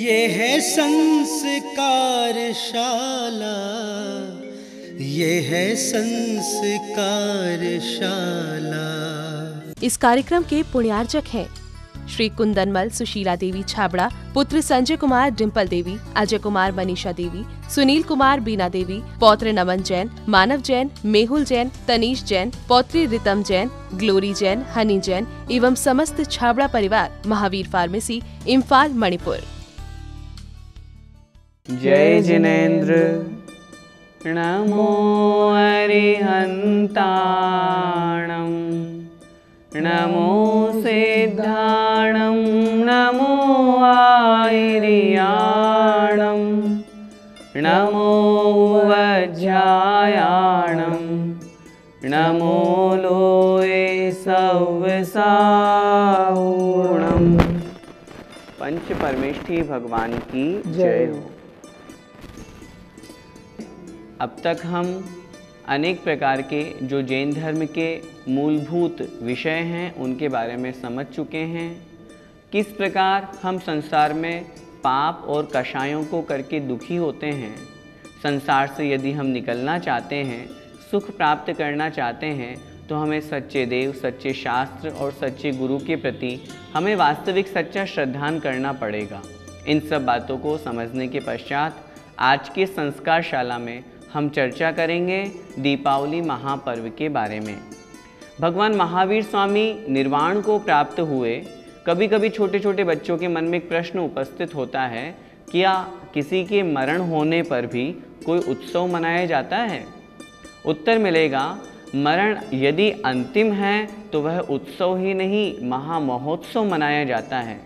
ये है संस्कारशाला, ये है संस्कारशाला। इस कार्यक्रम के पुण्यार्चक हैं श्री कुंदनमल सुशीला देवी छाबड़ा, पुत्र संजय कुमार डिम्पल देवी, अजय कुमार मनीषा देवी, सुनील कुमार बीना देवी, पौत्र नमन जैन, मानव जैन, मेहुल जैन, तनीश जैन, पौत्री रितम जैन, ग्लोरी जैन, हनी जैन एवं समस्त छाबड़ा परिवार, महावीर फार्मेसी, इम्फाल, मणिपुर। जय जिनेन्द्र नमो अरिहन्ताणं, नमो सिद्धाणं, नमो आयर्याणं, नमो वज्रायाणं, नमो लोये सव्यसाऊणं। पंच परमेष्ठी भगवान की जय हो। अब तक हम अनेक प्रकार के जो जैन धर्म के मूलभूत विषय हैं उनके बारे में समझ चुके हैं। किस प्रकार हम संसार में पाप और कषायों को करके दुखी होते हैं। संसार से यदि हम निकलना चाहते हैं, सुख प्राप्त करना चाहते हैं, तो हमें सच्चे देव, सच्चे शास्त्र और सच्चे गुरु के प्रति हमें वास्तविक सच्चा श्रद्धान करना पड़ेगा। इन सब बातों को समझने के पश्चात आज के संस्कारशाला में हम चर्चा करेंगे दीपावली महापर्व के बारे में। भगवान महावीर स्वामी निर्वाण को प्राप्त हुए। कभी कभी छोटे छोटे बच्चों के मन में एक प्रश्न उपस्थित होता है, क्या किसी के मरण होने पर भी कोई उत्सव मनाया जाता है? उत्तर मिलेगा, मरण यदि अंतिम है तो वह उत्सव ही नहीं, महामहोत्सव मनाया जाता है।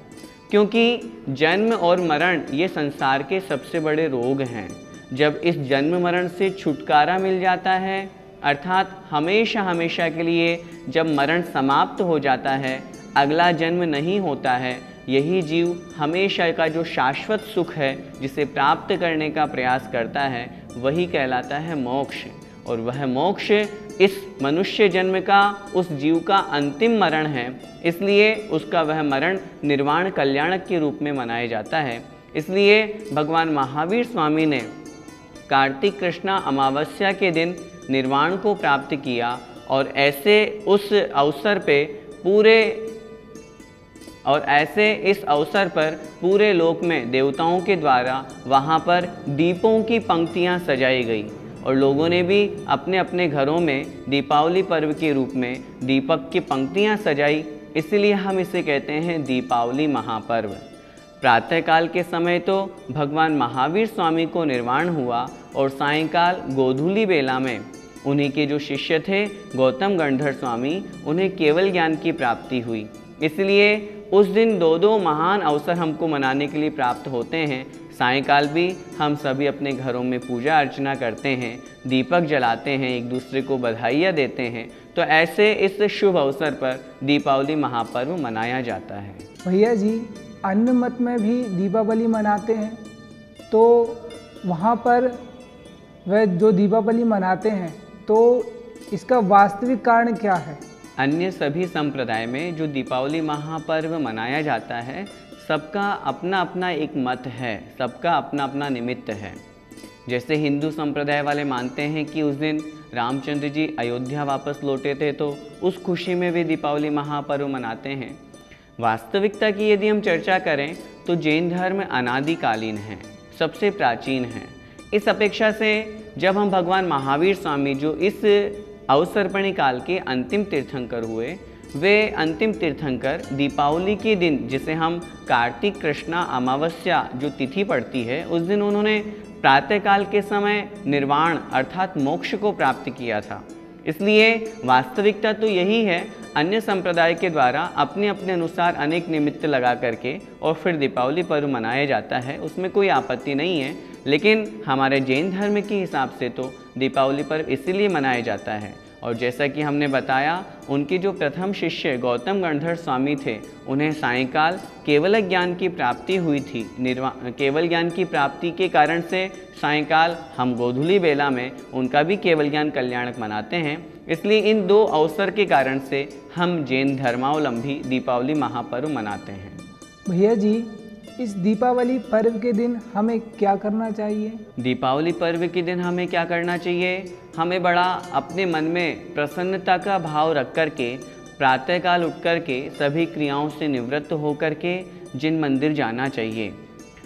क्योंकि जन्म और मरण ये संसार के सबसे बड़े रोग हैं। जब इस जन्म मरण से छुटकारा मिल जाता है, अर्थात हमेशा हमेशा के लिए जब मरण समाप्त हो जाता है, अगला जन्म नहीं होता है, यही जीव हमेशा का जो शाश्वत सुख है जिसे प्राप्त करने का प्रयास करता है, वही कहलाता है मोक्ष। और वह मोक्ष इस मनुष्य जन्म का, उस जीव का अंतिम मरण है। इसलिए उसका वह मरण निर्वाण कल्याणक के रूप में मनाया जाता है। इसलिए भगवान महावीर स्वामी ने कार्तिक कृष्णा अमावस्या के दिन निर्वाण को प्राप्त किया और ऐसे इस अवसर पर पूरे लोक में देवताओं के द्वारा वहाँ पर दीपों की पंक्तियाँ सजाई गई और लोगों ने भी अपने अपने घरों में दीपावली पर्व के रूप में दीपक की पंक्तियाँ सजाई। इसलिए हम इसे कहते हैं दीपावली महापर्व। प्रातःकाल के समय तो भगवान महावीर स्वामी को निर्वाण हुआ और सायंकाल गोधूली बेला में उन्हीं के जो शिष्य थे गौतम गणधर स्वामी, उन्हें केवल ज्ञान की प्राप्ति हुई। इसलिए उस दिन दो महान अवसर हमको मनाने के लिए प्राप्त होते हैं। सायंकाल भी हम सभी अपने घरों में पूजा अर्चना करते हैं, दीपक जलाते हैं, एक दूसरे को बधाइयाँ देते हैं। तो ऐसे इस शुभ अवसर पर दीपावली महापर्व मनाया जाता है। भैया जी, अन्य मत में भी दीपावली मनाते हैं, तो वहाँ पर वह जो दीपावली मनाते हैं तो इसका वास्तविक कारण क्या है? अन्य सभी संप्रदाय में जो दीपावली महापर्व मनाया जाता है, सबका अपना अपना एक मत है, सबका अपना अपना निमित्त है। जैसे हिंदू संप्रदाय वाले मानते हैं कि उस दिन रामचंद्र जी अयोध्या वापस लौटे थे, तो उस खुशी में भी दीपावली महापर्व मनाते हैं। वास्तविकता की यदि हम चर्चा करें तो जैन धर्म अनादिकालीन है, सबसे प्राचीन है। इस अपेक्षा से जब हम भगवान महावीर स्वामी जो इस अवसर्पणी काल के अंतिम तीर्थंकर हुए, वे अंतिम तीर्थंकर दीपावली के दिन, जिसे हम कार्तिक कृष्णा अमावस्या जो तिथि पड़ती है, उस दिन उन्होंने प्रातःकाल के समय निर्वाण अर्थात मोक्ष को प्राप्त किया था। इसलिए वास्तविकता तो यही है। अन्य संप्रदाय के द्वारा अपने अपने अनुसार अनेक निमित्त लगा करके और फिर दीपावली पर्व मनाया जाता है, उसमें कोई आपत्ति नहीं है। लेकिन हमारे जैन धर्म के हिसाब से तो दीपावली पर्व इसीलिए मनाया जाता है। और जैसा कि हमने बताया, उनके जो प्रथम शिष्य गौतम गणधर स्वामी थे, उन्हें सायंकाल केवल ज्ञान की प्राप्ति हुई थी। केवल ज्ञान की प्राप्ति के कारण से सायंकाल हम गोधूली बेला में उनका भी केवल ज्ञान कल्याणक मनाते हैं। इसलिए इन दो अवसर के कारण से हम जैन धर्मावलंबी दीपावली महापर्व मनाते हैं। भैया जी, इस दीपावली पर्व के दिन हमें क्या करना चाहिए? दीपावली पर्व के दिन हमें क्या करना चाहिए? हमें बड़ा अपने मन में प्रसन्नता का भाव रख कर के प्रातःकाल उठ कर के सभी क्रियाओं से निवृत्त होकर के जिन मंदिर जाना चाहिए।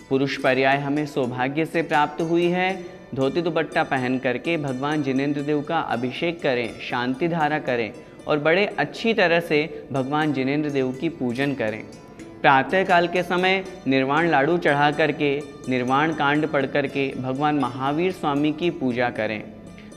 पुरुष पर्याय हमें सौभाग्य से प्राप्त हुई है। धोती दुपट्टा पहन करके भगवान जिनेंद्र देव का अभिषेक करें, शांति धारा करें और बड़े अच्छी तरह से भगवान जिनेंद्र देव की पूजन करें। प्रातःकाल के समय निर्वाण लाडू चढ़ा करके, निर्वाण कांड पढ़ करके भगवान महावीर स्वामी की पूजा करें,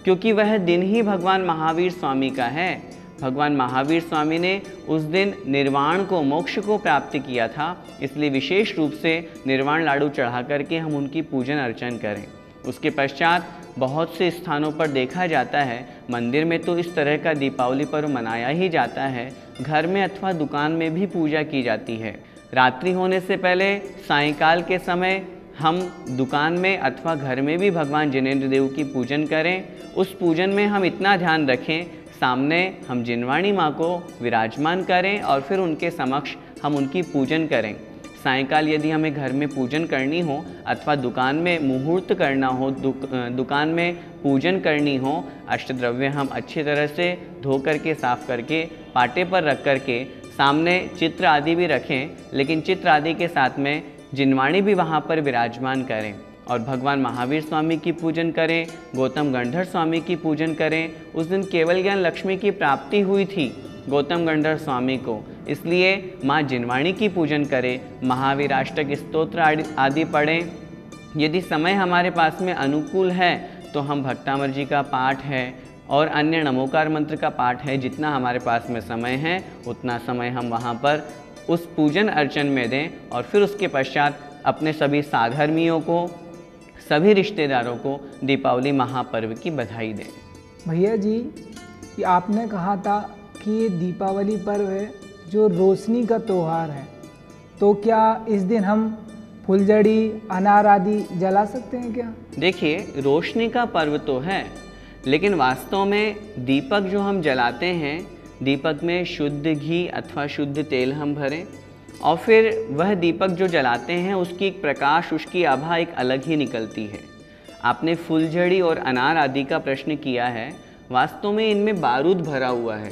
क्योंकि वह दिन ही भगवान महावीर स्वामी का है। भगवान महावीर स्वामी ने उस दिन निर्वाण को, मोक्ष को प्राप्त किया था, इसलिए विशेष रूप से निर्वाण लाडू चढ़ा करके हम उनकी पूजन अर्चन करें। उसके पश्चात बहुत से स्थानों पर देखा जाता है, मंदिर में तो इस तरह का दीपावली पर्व मनाया ही जाता है, घर में अथवा दुकान में भी पूजा की जाती है। रात्रि होने से पहले सायंकाल के समय हम दुकान में अथवा घर में भी भगवान जिनेंद्र देव की पूजन करें। उस पूजन में हम इतना ध्यान रखें, सामने हम जिनवाणी माँ को विराजमान करें और फिर उनके समक्ष हम उनकी पूजन करें। सायंकाल यदि हमें घर में पूजन करनी हो अथवा दुकान में मुहूर्त करना हो, दुकान में पूजन करनी हो, अष्टद्रव्य हम अच्छी तरह से धो करके साफ करके पाटे पर रख करके सामने चित्र आदि भी रखें, लेकिन चित्र आदि के साथ में जिनवाणी भी वहाँ पर विराजमान करें और भगवान महावीर स्वामी की पूजन करें, गौतम गंधर स्वामी की पूजन करें। उस दिन केवल ज्ञान लक्ष्मी की प्राप्ति हुई थी गौतम गंधर स्वामी को, इसलिए माँ जिनवाणी की पूजन करें, महावीराष्टक स्तोत्र आदि पढ़ें। यदि समय हमारे पास में अनुकूल है तो हम भक्तामर जी का पाठ है और अन्य नमोकार मंत्र का पाठ है, जितना हमारे पास में समय है उतना समय हम वहाँ पर उस पूजन अर्चन में दें और फिर उसके पश्चात अपने सभी साधर्मियों को, सभी रिश्तेदारों को दीपावली महापर्व की बधाई दें। भैया जी, ये आपने कहा था कि ये दीपावली पर्व है जो रोशनी का त्यौहार है, तो क्या इस दिन हम फुलझड़ी, अनार आदि जला सकते हैं क्या? देखिए, रोशनी का पर्व तो है, लेकिन वास्तव में दीपक जो हम जलाते हैं, दीपक में शुद्ध घी अथवा शुद्ध तेल हम भरें और फिर वह दीपक जो जलाते हैं उसकी एक प्रकाश, उसकी आभा एक अलग ही निकलती है। आपने फुलझड़ी और अनार आदि का प्रश्न किया है, वास्तव में इनमें बारूद भरा हुआ है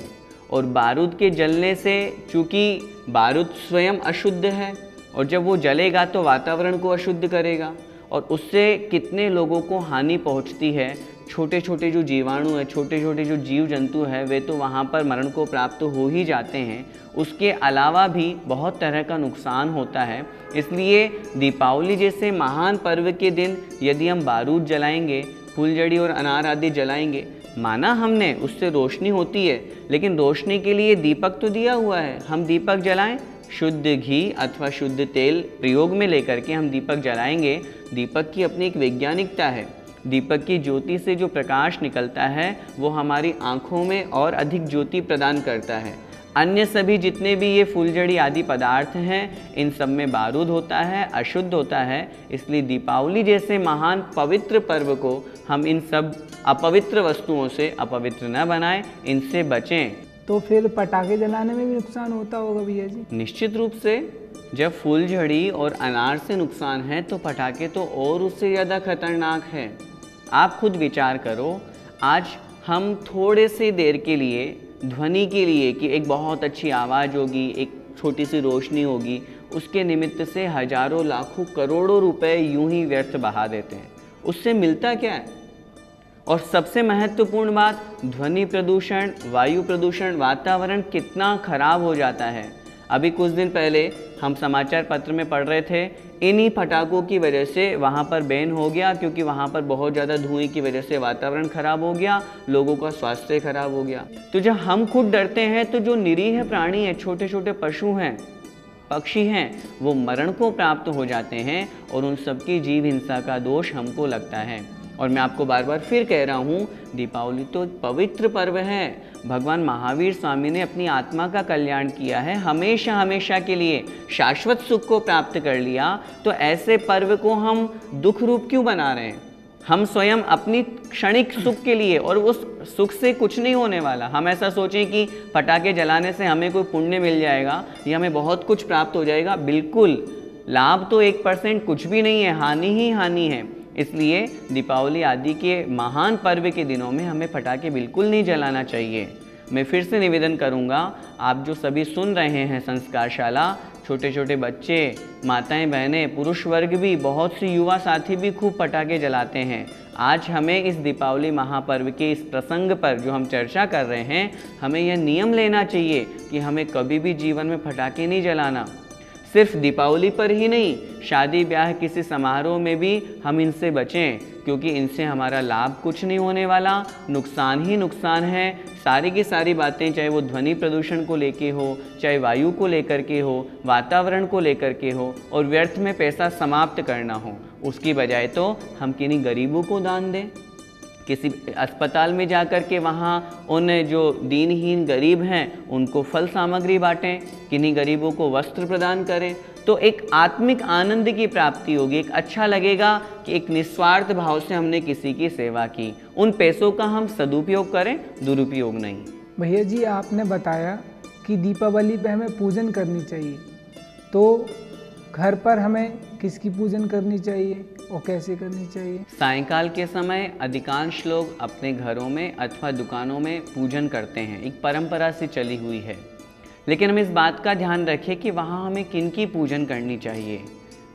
और बारूद के जलने से, चूँकि बारूद स्वयं अशुद्ध है और जब वो जलेगा तो वातावरण को अशुद्ध करेगा और उससे कितने लोगों को हानि पहुंचती है। छोटे छोटे जो जीवाणु हैं, छोटे छोटे जो जीव जंतु हैं, वे तो वहाँ पर मरण को प्राप्त हो ही जाते हैं। उसके अलावा भी बहुत तरह का नुकसान होता है। इसलिए दीपावली जैसे महान पर्व के दिन यदि हम बारूद जलाएंगे, फुलझड़ी और अनार आदि जलाएंगे, माना हमने उससे रोशनी होती है, लेकिन रोशनी के लिए दीपक तो दिया हुआ है। हम दीपक जलाएं, शुद्ध घी अथवा शुद्ध तेल प्रयोग में लेकर के हम दीपक जलाएंगे। दीपक की अपनी एक वैज्ञानिकता है। दीपक की ज्योति से जो प्रकाश निकलता है वो हमारी आँखों में और अधिक ज्योति प्रदान करता है। अन्य सभी जितने भी ये फुलझड़ी आदि पदार्थ हैं, इन सब में बारूद होता है, अशुद्ध होता है। इसलिए दीपावली जैसे महान पवित्र पर्व को हम इन सब अपवित्र वस्तुओं से अपवित्र न बनाएं, इनसे बचें। तो फिर पटाखे जलाने में भी नुकसान होता होगा भैया जी? निश्चित रूप से। जब फुलझड़ी और अनार से नुकसान है तो पटाखे तो और उससे ज़्यादा खतरनाक है। आप खुद विचार करो, आज हम थोड़े से देर के लिए, ध्वनि के लिए कि एक बहुत अच्छी आवाज़ होगी, एक छोटी सी रोशनी होगी, उसके निमित्त से हजारों लाखों करोड़ों रुपए यूं ही व्यर्थ बहा देते हैं। उससे मिलता क्या है? और सबसे महत्वपूर्ण बात, ध्वनि प्रदूषण, वायु प्रदूषण, वातावरण कितना खराब हो जाता है। अभी कुछ दिन पहले हम समाचार पत्र में पढ़ रहे थे, इन्हीं पटाखों की वजह से वहाँ पर बैन हो गया, क्योंकि वहाँ पर बहुत ज़्यादा धुएं की वजह से वातावरण खराब हो गया, लोगों का स्वास्थ्य खराब हो गया। तो जब हम खुद डरते हैं तो जो निरीह प्राणी हैं, छोटे छोटे पशु हैं, पक्षी हैं, वो मरण को प्राप्त हो जाते हैं और उन सबकी जीव हिंसा का दोष हमको लगता है। और मैं आपको बार बार फिर कह रहा हूँ, दीपावली तो एक पवित्र पर्व है। भगवान महावीर स्वामी ने अपनी आत्मा का कल्याण किया है, हमेशा हमेशा के लिए शाश्वत सुख को प्राप्त कर लिया। तो ऐसे पर्व को हम दुख रूप क्यों बना रहे हैं? हम स्वयं अपनी क्षणिक सुख के लिए, और उस सुख से कुछ नहीं होने वाला। हम ऐसा सोचें कि पटाखे जलाने से हमें कोई पुण्य मिल जाएगा या हमें बहुत कुछ प्राप्त हो जाएगा, बिल्कुल लाभ तो 1% कुछ भी नहीं है, हानि ही हानि है। इसलिए दीपावली आदि के महान पर्व के दिनों में हमें पटाखे बिल्कुल नहीं जलाना चाहिए। मैं फिर से निवेदन करूंगा, आप जो सभी सुन रहे हैं संस्कारशाला, छोटे छोटे बच्चे, माताएं, बहनें, पुरुष वर्ग भी, बहुत से युवा साथी भी खूब पटाखे जलाते हैं। आज हमें इस दीपावली महापर्व के इस प्रसंग पर जो हम चर्चा कर रहे हैं, हमें यह नियम लेना चाहिए कि हमें कभी भी जीवन में पटाखे नहीं जलाना। सिर्फ दीपावली पर ही नहीं, शादी ब्याह किसी समारोह में भी हम इनसे बचें, क्योंकि इनसे हमारा लाभ कुछ नहीं होने वाला, नुकसान ही नुकसान है। सारी की सारी बातें, चाहे वो ध्वनि प्रदूषण को लेके हो, चाहे वायु को लेकर के हो, वातावरण को लेकर के हो, और व्यर्थ में पैसा समाप्त करना हो, उसकी बजाय तो हम किन्हीं गरीबों को दान दें, किसी अस्पताल में जाकर के वहाँ उन जो दीनहीन गरीब हैं उनको फल सामग्री बांटें, किन्हीं गरीबों को वस्त्र प्रदान करें, तो एक आत्मिक आनंद की प्राप्ति होगी। एक अच्छा लगेगा कि एक निस्वार्थ भाव से हमने किसी की सेवा की। उन पैसों का हम सदुपयोग करें, दुरुपयोग नहीं। भैया जी, आपने बताया कि दीपावली पे हमें पूजन करनी चाहिए, तो घर पर हमें किसकी पूजन करनी चाहिए और कैसे करनी चाहिए? सायंकाल के समय अधिकांश लोग अपने घरों में अथवा दुकानों में पूजन करते हैं, एक परंपरा से चली हुई है। लेकिन हम इस बात का ध्यान रखें कि वहाँ हमें किनकी पूजन करनी चाहिए।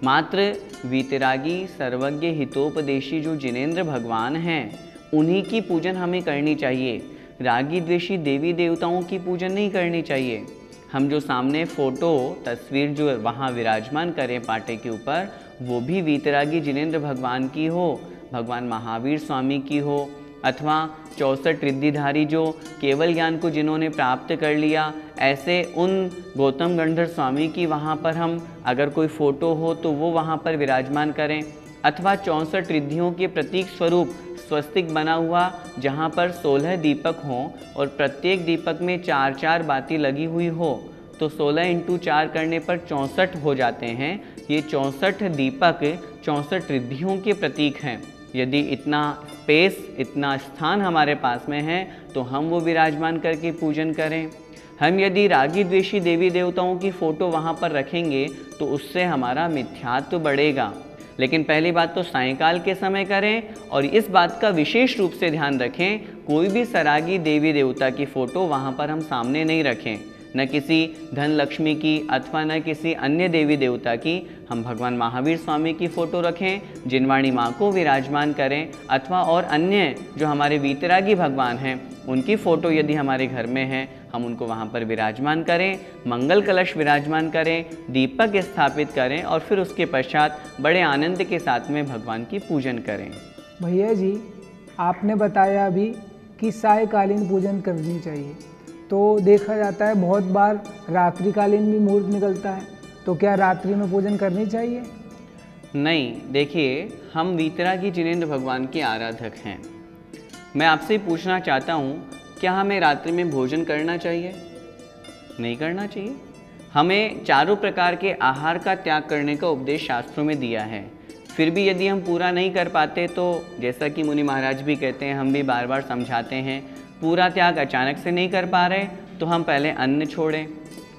मात्र वीतरागी, सर्वज्ञ, हितोपदेशी जो जिनेंद्र भगवान हैं, उन्हीं की पूजन हमें करनी चाहिए। रागी द्वेषी देवी देवताओं की पूजन नहीं करनी चाहिए। हम जो सामने फोटो तस्वीर जो वहाँ विराजमान करें पाटे के ऊपर, वो भी वीतरागी जिनेंद्र भगवान की हो, भगवान महावीर स्वामी की हो, अथवा 64 रिद्धिधारी जो केवल ज्ञान को जिन्होंने प्राप्त कर लिया, ऐसे उन गौतम गंधर स्वामी की वहाँ पर हम अगर कोई फ़ोटो हो तो वो वहाँ पर विराजमान करें, अथवा 64 रिद्धियों के प्रतीक स्वरूप स्वस्तिक बना हुआ जहाँ पर 16 दीपक हों और प्रत्येक दीपक में 4-4 बाती लगी हुई हो, तो 16 × 4 करने पर 64 हो जाते हैं। ये 64 दीपक 64 रिद्धियों के प्रतीक हैं। यदि इतना स्पेस, इतना स्थान हमारे पास में है तो हम वो विराजमान करके पूजन करें। हम यदि रागी द्वेषी देवी देवताओं की फ़ोटो वहाँ पर रखेंगे तो उससे हमारा मिथ्यात्व बढ़ेगा। लेकिन पहली बात तो सायंकाल के समय करें, और इस बात का विशेष रूप से ध्यान रखें, कोई भी सरागी देवी देवता की फ़ोटो वहाँ पर हम सामने नहीं रखें, न किसी धन लक्ष्मी की अथवा न किसी अन्य देवी देवता की। हम भगवान महावीर स्वामी की फ़ोटो रखें, जिनवाणी माँ को विराजमान करें, अथवा और अन्य जो हमारे वीतरागी भगवान हैं उनकी फ़ोटो यदि हमारे घर में है, हम उनको वहाँ पर विराजमान करें, मंगल कलश विराजमान करें, दीपक स्थापित करें, और फिर उसके पश्चात बड़े आनंद के साथ में भगवान की पूजन करें। भैया जी, आपने बताया अभी कि सायकालीन पूजन करनी चाहिए, तो देखा जाता है बहुत बार रात्रिकालीन भी मुहूर्त निकलता है, तो क्या रात्रि में पूजन करनी चाहिए? नहीं, देखिए, हम वीतरागी जिनेंद्र भगवान के आराधक हैं। मैं आपसे पूछना चाहता हूँ, क्या हमें रात्रि में भोजन करना चाहिए? नहीं करना चाहिए। हमें चारों प्रकार के आहार का त्याग करने का उपदेश शास्त्रों में दिया है। फिर भी यदि हम पूरा नहीं कर पाते तो जैसा कि मुनि महाराज भी कहते हैं, हम भी बार बार समझाते हैं, पूरा त्याग अचानक से नहीं कर पा रहे तो हम पहले अन्न छोड़ें,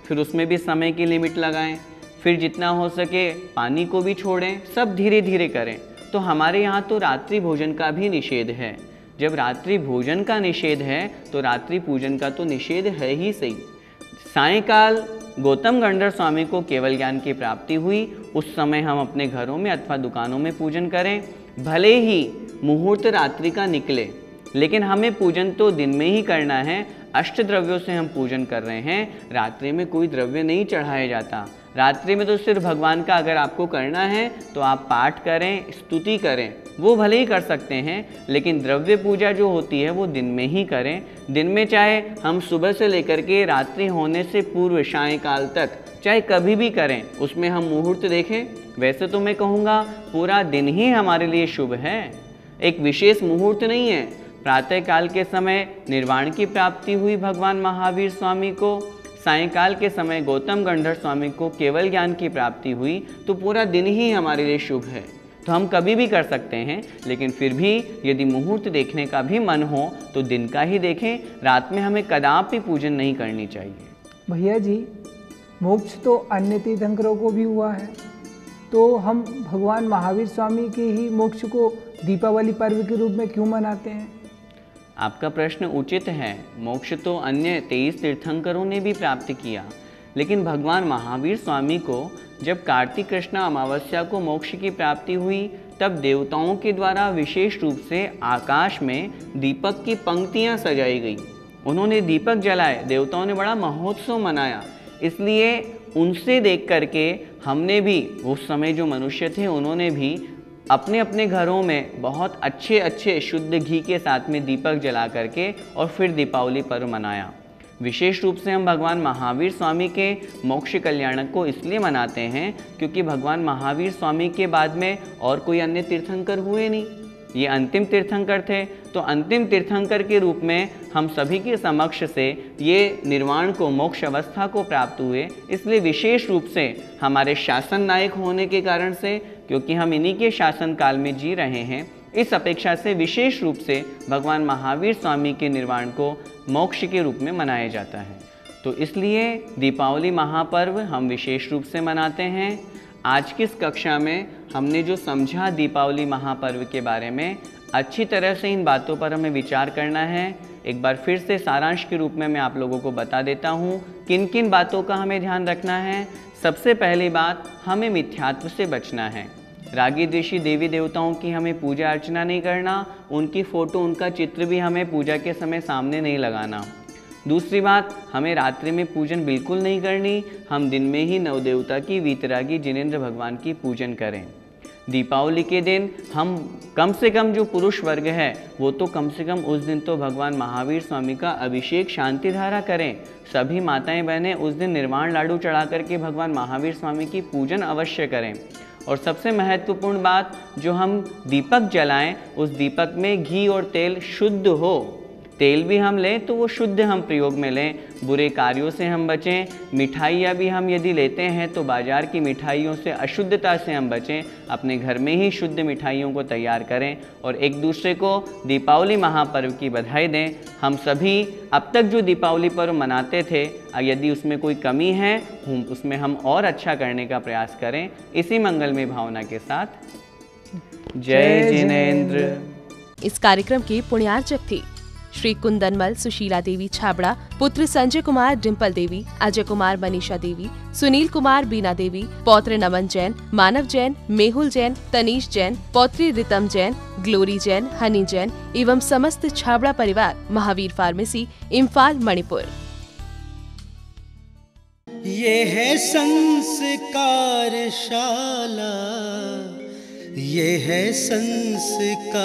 फिर उसमें भी समय की लिमिट लगाएं, फिर जितना हो सके पानी को भी छोड़ें, सब धीरे धीरे करें। तो हमारे यहाँ तो रात्रि भोजन का भी निषेध है। जब रात्रि भोजन का निषेध है तो रात्रि पूजन का तो निषेध है ही सही। सायंकाल गौतम गंधर स्वामी को केवल ज्ञान की प्राप्ति हुई, उस समय हम अपने घरों में अथवा दुकानों में पूजन करें, भले ही मुहूर्त रात्रि का निकले, लेकिन हमें पूजन तो दिन में ही करना है। अष्ट द्रव्यों से हम पूजन कर रहे हैं, रात्रि में कोई द्रव्य नहीं चढ़ाया जाता। रात्रि में तो सिर्फ भगवान का अगर आपको करना है तो आप पाठ करें, स्तुति करें, वो भले ही कर सकते हैं, लेकिन द्रव्य पूजा जो होती है वो दिन में ही करें। दिन में चाहे हम सुबह से लेकर के रात्रि होने से पूर्व सायंकाल तक चाहे कभी भी करें, उसमें हम मुहूर्त देखें। वैसे तो मैं कहूँगा पूरा दिन ही हमारे लिए शुभ है, एक विशेष मुहूर्त नहीं है। प्रातःकाल के समय निर्वाण की प्राप्ति हुई भगवान महावीर स्वामी को, सायंकाल के समय गौतम गंधर स्वामी को केवल ज्ञान की प्राप्ति हुई, तो पूरा दिन ही हमारे लिए शुभ है। तो हम कभी भी कर सकते हैं, लेकिन फिर भी यदि मुहूर्त देखने का भी मन हो तो दिन का ही देखें, रात में हमें कदापि पूजन नहीं करनी चाहिए। भैया जी, मोक्ष तो अन्य तीर्थंकरों को भी हुआ है, तो हम भगवान महावीर स्वामी के ही मोक्ष को दीपावली पर्व के रूप में क्यों मनाते हैं? आपका प्रश्न उचित है। मोक्ष तो अन्य 23 तीर्थंकरों ने भी प्राप्त किया, लेकिन भगवान महावीर स्वामी को जब कार्तिक कृष्ण अमावस्या को मोक्ष की प्राप्ति हुई, तब देवताओं के द्वारा विशेष रूप से आकाश में दीपक की पंक्तियां सजाई गई। उन्होंने दीपक जलाए, देवताओं ने बड़ा महोत्सव मनाया। इसलिए उनसे देख करके हमने भी, उस समय जो मनुष्य थे उन्होंने भी अपने अपने घरों में बहुत अच्छे अच्छे शुद्ध घी के साथ में दीपक जला करके और फिर दीपावली पर्व मनाया। विशेष रूप से हम भगवान महावीर स्वामी के मोक्ष कल्याणक को इसलिए मनाते हैं क्योंकि भगवान महावीर स्वामी के बाद में और कोई अन्य तीर्थंकर हुए नहीं, ये अंतिम तीर्थंकर थे। तो अंतिम तीर्थंकर के रूप में हम सभी के समक्ष से ये निर्वाण को, मोक्ष अवस्था को प्राप्त हुए। इसलिए विशेष रूप से हमारे शासन नायक होने के कारण से, क्योंकि हम इन्हीं के शासन काल में जी रहे हैं, इस अपेक्षा से विशेष रूप से भगवान महावीर स्वामी के निर्वाण को मोक्ष के रूप में मनाया जाता है। तो इसलिए दीपावली महापर्व हम विशेष रूप से मनाते हैं। आज की इस कक्षा में हमने जो समझा दीपावली महापर्व के बारे में, अच्छी तरह से इन बातों पर हमें विचार करना है। एक बार फिर से सारांश के रूप में मैं आप लोगों को बता देता हूँ किन किन बातों का हमें ध्यान रखना है। सबसे पहली बात, हमें मिथ्यात्व से बचना है। रागी द्वेषी देवी देवताओं की हमें पूजा अर्चना नहीं करना, उनकी फ़ोटो, उनका चित्र भी हमें पूजा के समय सामने नहीं लगाना। दूसरी बात, हमें रात्रि में पूजन बिल्कुल नहीं करनी, हम दिन में ही नवदेवता की, वीतरागी जिनेंद्र भगवान की पूजन करें। दीपावली के दिन हम कम से कम, जो पुरुष वर्ग है वो तो कम से कम उस दिन तो भगवान महावीर स्वामी का अभिषेक शांति धारा करें। सभी माताएं बहनें उस दिन निर्वाण लाडू चढ़ा करके भगवान महावीर स्वामी की पूजन अवश्य करें। और सबसे महत्वपूर्ण बात, जो हम दीपक जलाएं उस दीपक में घी और तेल शुद्ध हो। तेल भी हम लें तो वो शुद्ध हम प्रयोग में लें, बुरे कार्यों से हम बचें। मिठाइयाँ भी हम यदि लेते हैं तो बाज़ार की मिठाइयों से, अशुद्धता से हम बचें। अपने घर में ही शुद्ध मिठाइयों को तैयार करें और एक दूसरे को दीपावली महापर्व की बधाई दें। हम सभी अब तक जो दीपावली पर्व मनाते थे, यदि उसमें कोई कमी है उसमें हम और अच्छा करने का प्रयास करें। इसी मंगलमय भावना के साथ जय जिनेंद्र। इस कार्यक्रम के पुण्यार्चक थे श्री कुंदनमल सुशीला देवी छाबड़ा, पुत्र संजय कुमार डिम्पल देवी, अजय कुमार मनीषा देवी, सुनील कुमार बीना देवी, पौत्र नमन जैन, मानव जैन, मेहुल जैन, तनीश जैन, पौत्री रितम जैन, ग्लोरी जैन, हनी जैन एवं समस्त छाबड़ा परिवार, महावीर फार्मेसी, इम्फाल, मणिपुर। ये है संस्कारशाला, ये है संस्कारशाला।